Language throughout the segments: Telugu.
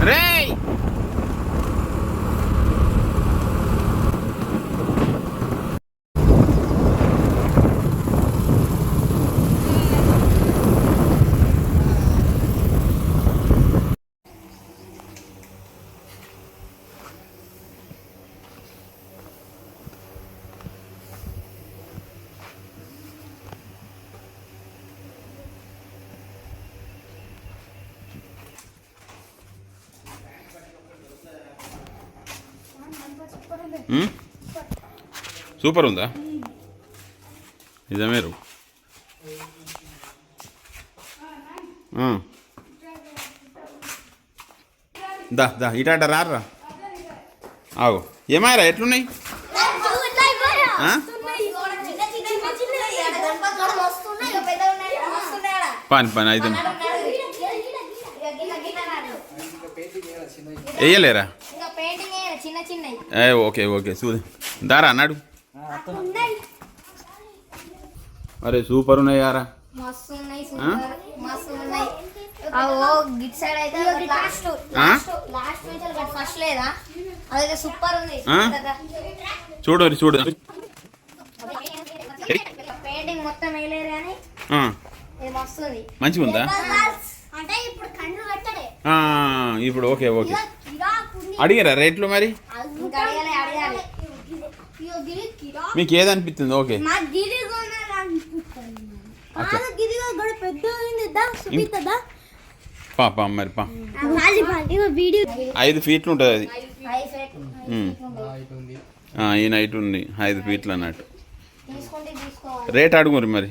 రేయ్ సూపర్ ఉందా నిజమేరు దా దా ఇటాట రారా ఆగు ఏమాయరా ఎట్లున్నాయి పని పని అయితే వేయలేరా ఓకే ఓకే చూడు దారా అన్నాడు అరే సూపర్ ఉన్నాయి యారా చూడు చూడు మంచిగా ఉందా ఇప్పుడు ఓకే ఓకే అడిగారా రేట్లు మరి మీకు ఏదనిపిస్తుంది ఓకే పాప మరి పా 5 ఫీట్లు ఉంటుంది అది ఈ నైట్ ఉంది 5 ఫీట్లు అన్నట్టు రేట్ అడుగురు మరి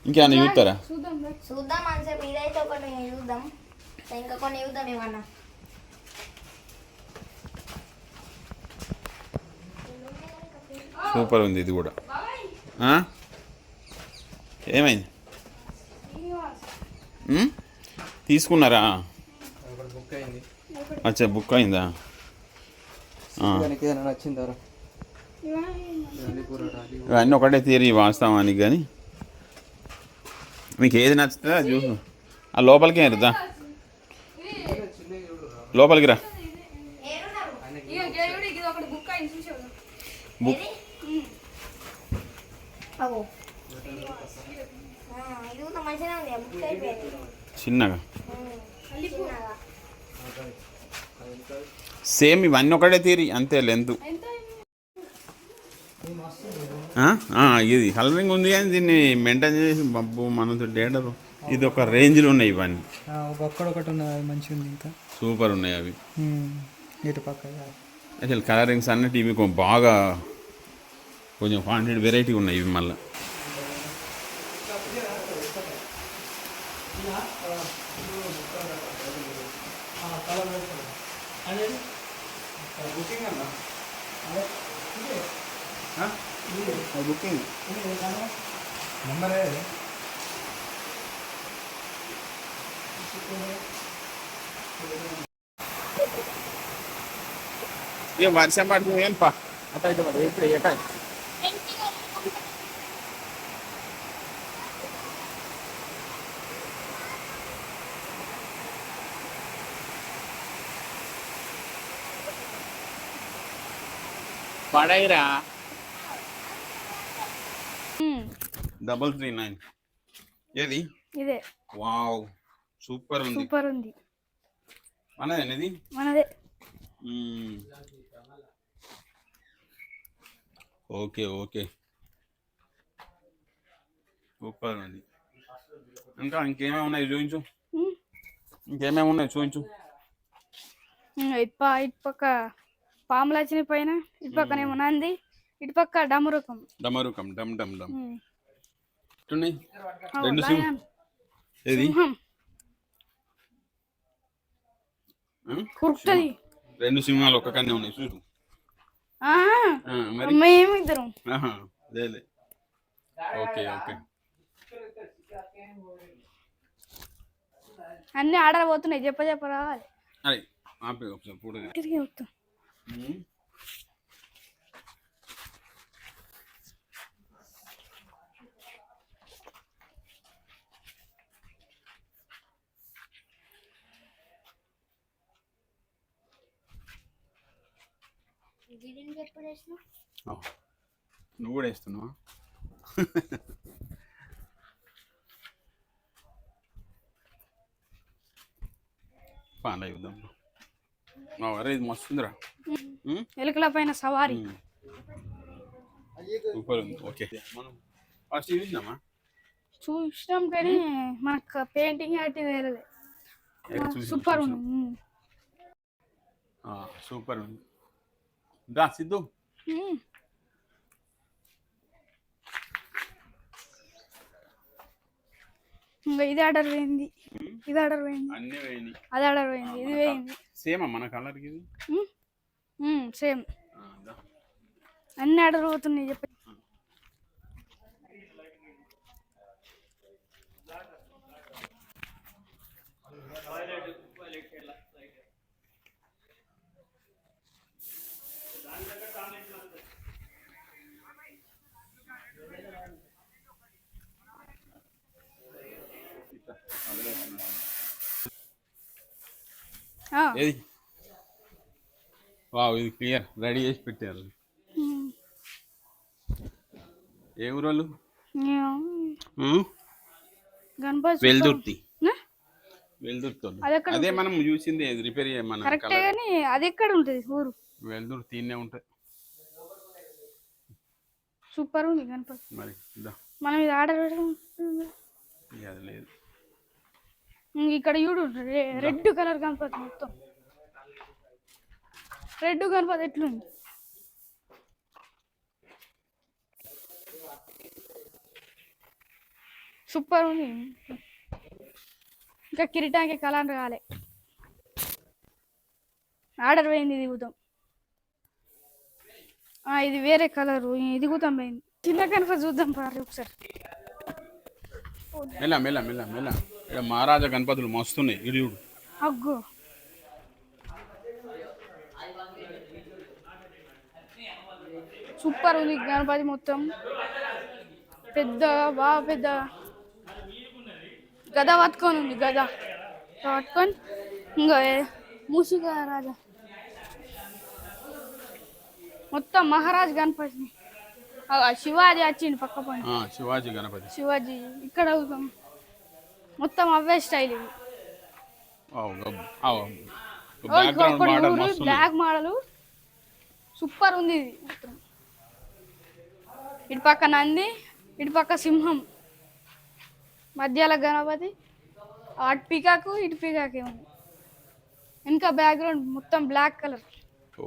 ఇంకేమన్నా చూస్తారా సూపర్ ఉంది ఇది కూడా ఏమైంది తీసుకున్నారా అచ్చా బుక్ అయిందా అన్నీ ఒకటే తీరి వాస్తవానికి కానీ మీకు ఏది నచ్చుతుందో అది చూసు ఆ లోపలికి రా లోపలికి రా బుక్ చిన్నగా సేమ్ ఇవన్నీ ఒకటే తీరి అంతే లెంత్ ఇది కలరింగ్ ఉంది కానీ దీన్ని మెయింటైన్ చేసి బబ్బు మనతో డేటరు ఇది ఒక రేంజ్లో ఉన్నాయి ఇవన్నీ ఒక్కడొకటి ఉన్నది మంచిగా ఉంది ఇంకా సూపర్ ఉన్నాయి అవి ఇటు పక్క అసలు కలరింగ్స్ అన్నిటి ఇవి బాగా కొంచెం క్వాంటిటీ వెరైటీ ఉన్నాయి ఇవి మళ్ళీ బుకింగ్ నెంబరే ये వర్షం పడుతుంది ఏం పా అట్లా అయితే మరి ఇప్పుడు ఎక్కడ పడైరా 339 ఏది ఇదే వావ్ సూపర్ ఉంది సూపర్ ఉంది మనదేనిది మనదే ఓకే ఓకే సూపర్ ఉంది ఇంకా ఇంకేమేమి ఉన్నాయి చూపించు ఇంకేమేమి ఉన్నాయి చూపించు ఇటు పక్క పాములు వచ్చినాయి పైన ఇటు పక్కనేమో నంది ఇటు పక్క డమరుకం డమరుకం డమ్ డమ్ డమ్ ఎట్టున్నాయి రెండు సింహం ఏది కుర్తది రెండు సింహాలు ఒక్క కన్నే ఉన్నాయి చూడు మేమిద్దరం ఓకే ఓకే అన్ని ఆర్డర్ పోతున్నాయి చెప్ప రావాలి అరే ఆపే ఒకసారి పూడగా తిరిగి వస్తాం ఓ, నువ్వు కూడా వేస్తున్నావా? పాండ చూద్దాం. అరే ఇది మస్తుందిరా. ఎలుకల పైన సవారీ. సూపర్ ఉంది. ఓకే మనం ఫస్ట్ చూసినామా? చూసినాం కానీ మనకు పెయింటింగ్ అంటే వేరేది. సూపర్ ఉంది. సూపర్ ఉంది. దా సిద్ధు. ఇంకా ఇది ఆర్డర్ పోయింది, ఇది ఆర్డర్ పోయింది, అన్నీ వేయినాయి. అది ఆర్డర్ పోయింది, ఇది పోయింది. సేమా మన కలర్కి ఇది? సేమ్ దా. అన్ని ఆర్డర్ పోతున్నాయి చెప్పి. ఏది? వావ్, ఇది క్లియర్ రెడీ చేసి పెట్టారు. ఏ ఊరోళ్ళు? గణపతి వెల్దుర్తి. వెల్దుర్తి. అదే మనం చూసింది రిపేర్ చేయమన్నా. కరెక్టే కానీ అది ఎక్కడ ఉంటుంది ఊరు? వెల్దుర్తి తీనే ఉంటుంది. సూపర్ ఉంది గణపతి. మరి మనం ఇది ఆర్డర్ అది లేదు. ఇక్కడ చూడు రెడ్ కలర్ గణపతి, మొత్తం రెడ్ గణపతి ఎట్లుంది? సూపర్ ఉంది. ఇంకా కిరీటానికి కలర్ కాలే, ఆర్డర్ పోయింది. ఇది కూతాం, ఇది వేరే కలరు. ఇది కూతాం పోయింది. చిన్న గణపతి చూద్దాం పారి ఒకసారి. మెల్ల మెల్ల మెల్ల మెల్ల. ఇక్కడ మహారాజా గణపతులు మస్తున్నాయి. ఇడియుడు అగ్గో, సూపర్ ఉంది గణపతి. మొత్తం పెద్ద, బాగా పెద్ద గద పట్టుకొని ఉంది. గద పట్టుకొని ఇంకా మూసిక రాజా మొత్తం మహారాజ్ గణపతి. శివాజీ వచ్చింది పక్క పని. శివాజీ గణపతి. శివాజీ ఇక్కడ మొత్తం అవే స్టైల్. ఇది బ్లాక్ మోడల్ సూపర్ ఉంది. ఇది మొత్తం ఇటు పక్క నంది, ఇటు పక్క సింహం, మధ్యలో గణపతి, అటు పీకాకు, ఇటు పీకాకే ఉంది. ఇంకా బ్యాక్గ్రౌండ్ మొత్తం black colour.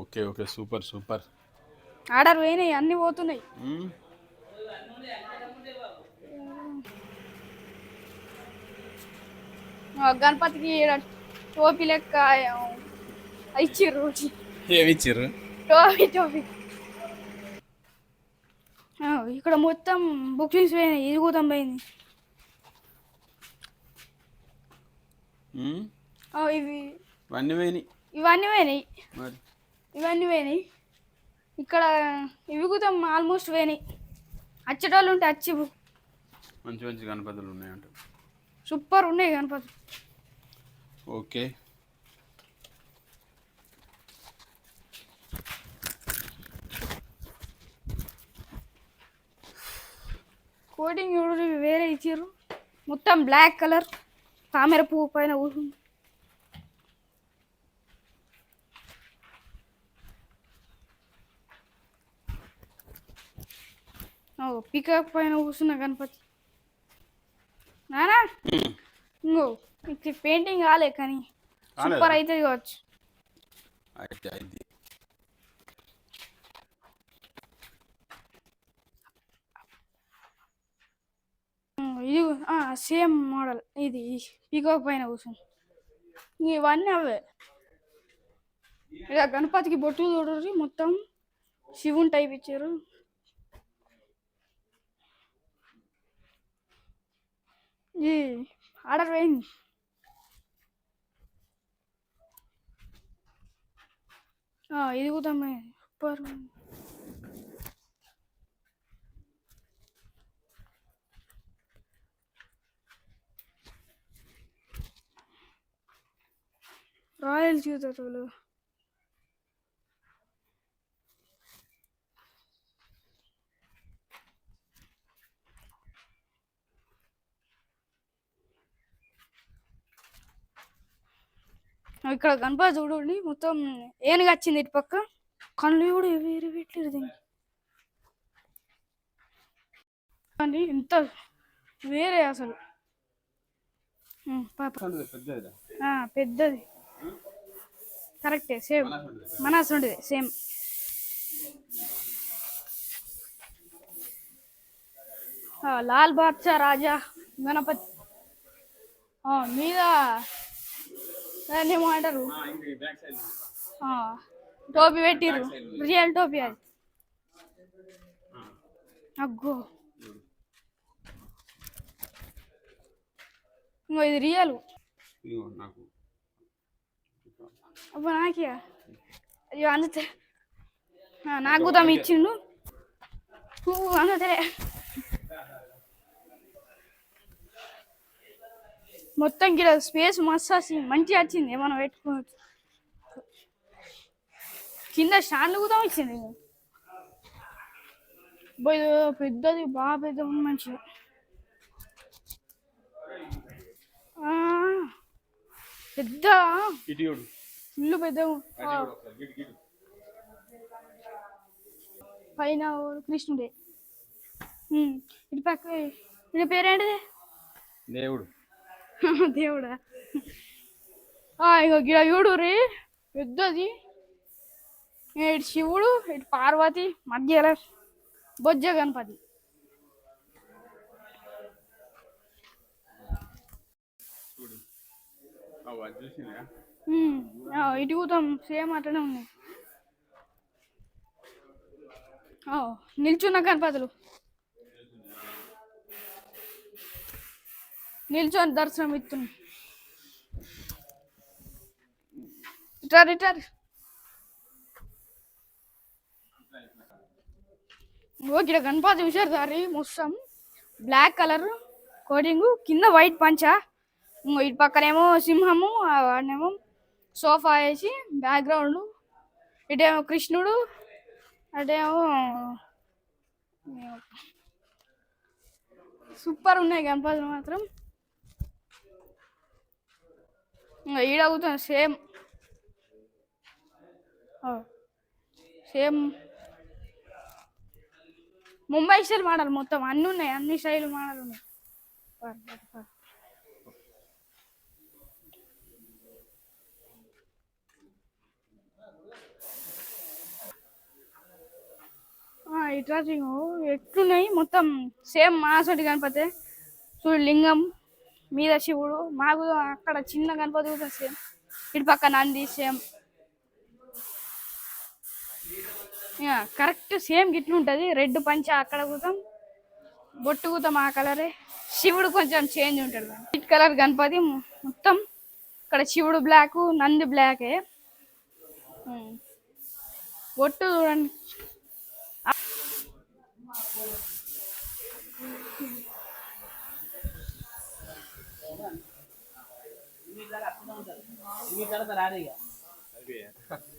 Okay okay, super super. Order పోయినాయి, అన్ని పోతున్నాయి. గణపతికి టోపీ లెక్క ఇచ్చిర్రు. ఏమి ఇచ్చిర్రు? టోపీ టోపీ. ఇక్కడ మొత్తం బుకింగ్స్ పోయినాయి. ఇది కూడా పోయింది. ఇవన్నీ పోయినాయి. ఇవన్నీ పోయినాయి. ఇవన్నీ పోయినాయి. ఇక్కడ ఇవి కూడా ఆల్మోస్ట్ పోయినాయి. వచ్చేటోళ్ళు ఉంటే వచ్చి. మంచి మంచి గణపతులు ఉన్నాయంట. సూపర్ ఉన్నాయి గణపతి. ఓకే, కోటింగ్ వేరే ఇచ్చారు. మొత్తం బ్లాక్ కలర్, తామర పువ్వు పైన కూర్చుంది. పికప్ పైన కూర్చున్న గణపతి. నానా ఇంకో పెయింటింగ్ కాలే కానీ సూపర్ అవుతుంది కావచ్చు. ఇది సేమ్ మోడల్. ఇది పికప్ పైన కూర్చుంది. ఇవన్నీ అవే. ఇక గణపతికి బొట్టు చూడరు, మొత్తం శివుని టైప్ ఇచ్చారు. ఇది ఆర్డర్ పోయింది. ఇది కూడా సూపర్. రాయల్ జీవితాలు ఇక్కడ గణపతి చూడండి మొత్తం ఏనుగు వచ్చింది ఇటు పక్క కళ్ళు కూడా వేరే పెట్టలేదు దీనికి కానీ ఇంత వేరే అసలు పాప పెద్దది కరెక్టే సేమ్ మనసుండేది సేమ్ లాల్ బాద్షా రాజా గణపతి మీద దాన్ని ఏమంటారు టోపీ పెట్టిర్రు రియల్ టోపీ అది అగ్గో ఇంకో ఇది రియల్ అబ్బా నాకే అయ్యో అందుతే నాకు తమ ఇచ్చిండు అందుతే మొత్తం గిడ స్పేస్ మస్తు మంచిగా వచ్చింది మనం పెట్టుకోవచ్చు కింద స్టాండ్లు కూడా వచ్చింది పెద్దది బాగా పెద్ద ఉంది మంచిగా పెద్ద ఇల్లు పెద్ద పైన కృష్ణుడే ఇటు పక్క ఇటు పేరేంటిది దేవుడు దేవుడా ఇక గిడ చూడు రే పెద్దది ఇటు శివుడు ఇటు పార్వతి మధ్యలో బొజ్జ గణపతి ఇటు కూతాం సేమ్ అట్లనే ఉన్నాయి నిల్చున్న గణపతులు నిల్చొని దర్శనం ఇస్తున్నాం ఇటారు ఇటారు ఇక్కడ గణపతి చూసారు సారి మొత్తం బ్లాక్ కలర్ కోటింగ్ కింద వైట్ పంచ ఇంకో ఇటు పక్కనేమో సింహము వాడినేమో సోఫా వేసి బ్యాక్గ్రౌండ్ ఇటేమో కృష్ణుడు అటేమో సూపర్ ఉన్నాయి గణపతులు మాత్రం ఇంకా ఈడవుతుంది same same Mumbai style model మొత్తం అన్నీ ఉన్నాయి అన్ని స్టైల్ మోడల్ ఉన్నాయి ఇట్లా ఎట్లున్నాయి మొత్తం సేమ్ మాసటి గణపతి చూడు లింగం మీద శివుడు మాకు అక్కడ చిన్న గణపతి కూడా సేమ్ ఇటు పక్క నంది సేమ్ కరెక్ట్ సేమ్ గిట్లుంటుంది రెడ్ పంచ అక్కడ కూతాం బొట్టు కూతాం ఆ కలరే శివుడు కొంచెం చేంజ్ ఉంటాడు వైట్ కలర్ గణపతి మొత్తం ఇక్కడ శివుడు బ్లాక్ నంది బ్లాకే బొట్టు చూడండి